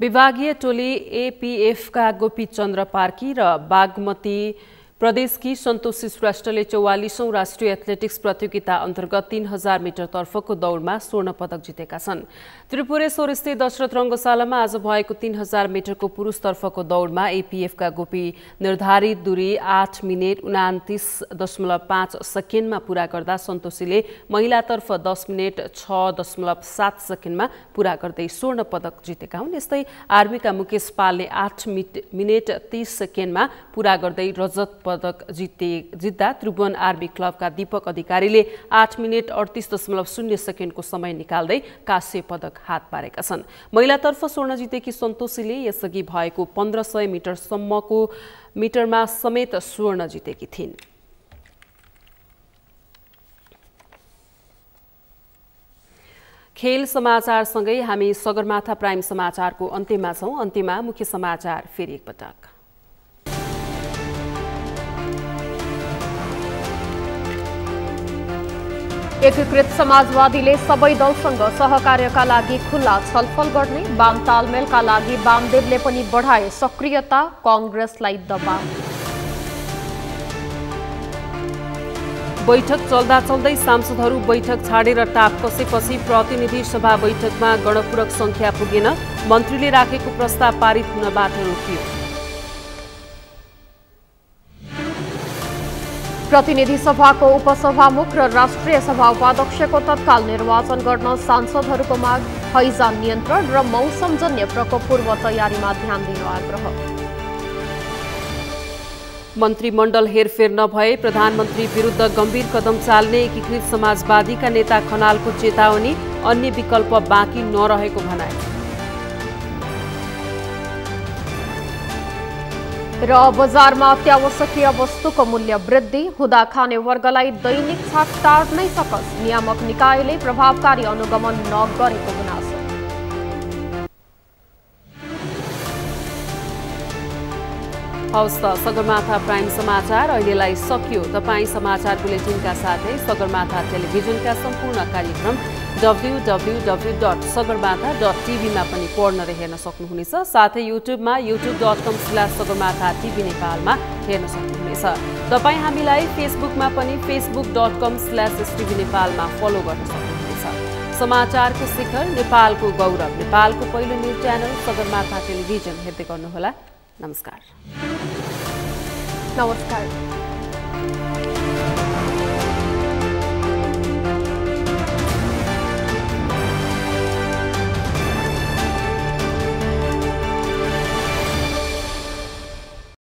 विभागीय टोली एपीएफका गोपीचन्द्र पार्की र बागमती प्रदेशकी सन्तोषी श्रेष्ठले 44औं राष्ट्रिय एथलेटिक्स प्रतियोगिता अन्तर्गत 3000 मिटर तर्फको दौडमा स्वर्ण पदक जितेका छन्। त्रिपुरेश्वर स्थित दशरथ रङ्गशालामा आज भएको 3000 मिटरको पुरुषतर्फको दौडमा एपीएफका गोपी निर्धारित दूरी 8 मिनेट 29.5 सेकेन्डमा पूरा गर्दा सन्तोषीले महिलातर्फ 10 मिनेट 6.7 सेकेन्डमा पूरा गर्दै स्वर्ण पदक जितेका हुन्। यस्तै आर्मीका मुकेश पालले 8 मिनेट 30 सेकेन्डमा पूरा गर्दै रजत पदक जित्दा त्रिभुवन आर्मी क्लबका दीपक अधिकारीले 8 मिनेट 38.0 सेकेन्डको समय निकाल्दै काँस्य पदक हात पारेका छन्। महिलातर्फ स्वर्ण जितेकी सन्तोषीले यसअघि भएको 1500 मिटरसम्मको मिटरमा समेत स्वर्ण जितेकी थिइन्। खेल समाचारसँगै हामी सगरमाथा प्राइम समाचारको अन्त्यमा छौं। अन्त्यमा मुख्य समाचार फेरि एकपटक। एकीकृत समाजवादीले सबै दलसँग सहकार्यका लागि खुल्ला छलफल गर्ने, वाम तालमेलका लागि वामदेवले पनि बढाए सक्रियता, कांग्रेसलाई दबाव। बैठक चल्दा चल्दै सांसदहरू बैठक छाडेर टाप कसेपछि प्रतिनिधि सभा बैठकमा गणपूरक संख्या पुगेन, मन्त्रीले राखेको प्रस्ताव पारित हुनबाट रोकियो। प्रतिनिधि सभाको उपसभामुख र राष्ट्रिय सभा उपाध्यक्षको तत्काल निर्वाचन गर्न सांसदहरूको माग, हैजा नियन्त्रण र मौसमजन्य प्रकोप पूर्व तयारीमा ध्यान दिनु आग्रह। मन्त्रीमण्डल हेरफेर नभए प्रधानमन्त्री विरुद्ध गम्भीर कदम चाल्ने एकीकृत समाजवादीका नेता खनालको चेतावनी, अन्य विकल्प बाँकी नरहेको भनाए। र बजारमा अत्यावश्यकीय वस्तुको मूल्य वृद्धि हुँदा खाने वर्गलाई दैनिक छाक टार्नै सकस, नियामक निकायले प्रभावकारी अनुगमन नगरेको गुनासो। हवस् त सगरमाथा प्राइम समाचार अहिलेलाई सकियो। तपाईँ समाचार बुलेटिनका साथै सगरमाथा टेलिभिजनका सम्पूर्ण कार्यक्रम www.sagarmatha.tv मा पनि पढ्न र हेर्न सक्नुहुनेछ। साथै युट्युबमा youtube.com/sagarmatha.tv नेपालमा हेर्न सक्नुहुनेछ। तपाईँ हामीलाई फेसबुकमा पनि facebook.com/stv नेपालमा फलो गर्न सक्नुहुनेछ। समाचारको शिखर, नेपालको गौरव, नेपालको पहिलो न्युज च्यानल सगरमाथा टेलिभिजन हेर्दै गर्नुहोला। नमस्कार।